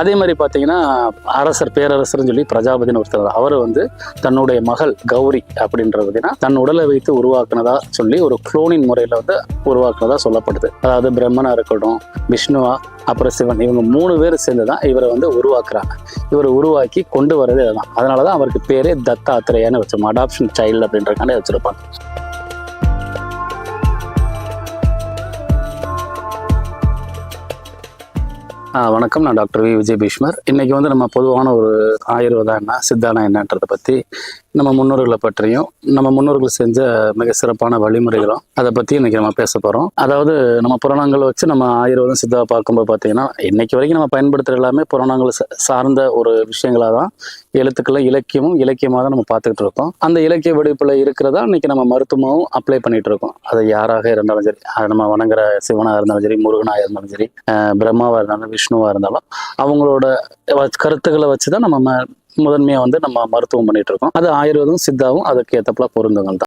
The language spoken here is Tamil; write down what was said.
அதே மாதிரி பார்த்தீங்கன்னா அரசர் பேரரசர்னு சொல்லி பிரஜாபதினு ஒருத்தர், அவர் வந்து தன்னுடைய மகள் கௌரி அப்படின்றது பார்த்தீங்கன்னா தன் உடலை வைத்து உருவாக்குனதா சொல்லி ஒரு குளோனின் முறையில் வந்து உருவாக்குனதா சொல்லப்படுது. அதாவது பிரம்மனா இருக்கட்டும், விஷ்ணுவா, அப்புறம் சிவன், இவங்க 3 பேர் சேர்ந்து தான் இவரை வந்து உருவாக்குறாங்க. இவரை உருவாக்கி கொண்டு வரதே அதுதான். அதனால தான் அவருக்கு பேரே தத்தாத்திரேயன்னு வச்சோம். அடாப்ஷன் சைல்டு அப்படின்றக்காண்டி வச்சிருப்பாங்க. வணக்கம், நான் டாக்டர் வி விஜய் பீஷ்மர். இன்னைக்கு வந்து நம்ம பொதுவான ஒரு ஆயுர்வேதா என்ன, சித்தானா என்னன்றதை பற்றி, நம்ம முன்னோர்களை பற்றியும் நம்ம முன்னோர்கள் செஞ்ச மிக சிறப்பான வழிமுறைகளும் அதை பற்றி இன்னைக்கு நம்ம பேச போகிறோம். அதாவது நம்ம புராணங்களை வச்சு நம்ம ஆயுர்வேதம் சித்தாவை பார்க்கும்போது பார்த்தீங்கன்னா இன்னைக்கு வரைக்கும் நம்ம பயன்படுத்துகிற எல்லாமே புராணங்கள் சார்ந்த ஒரு விஷயங்களாக தான், எழுத்துக்களை இலக்கியமாக தான் நம்ம பார்த்துக்கிட்டு இருக்கோம். அந்த இலக்கிய வடிப்பில் இருக்கிறதா இன்னைக்கு நம்ம மருத்துவமாகவும் அப்ளை பண்ணிட்டு இருக்கோம். அது யாராக இருந்தாலும் சரி, அது நம்ம வணங்குற சிவனாக இருந்தாலும் சரி, முருகனாக இருந்தாலும் சரி, பிரம்மாவாக இருந்தாலும், விஷ்ணுவாக இருந்தாலும், அவங்களோட கருத்துக்களை வச்சு தான் நம்ம முதன்மையாக வந்து நம்ம மருத்துவம் பண்ணிட்டு இருக்கோம். அது ஆயுர்வேதம் சித்தாவும் அதுக்கு ஏற்றப்பல பொருந்தங்கள் தான்.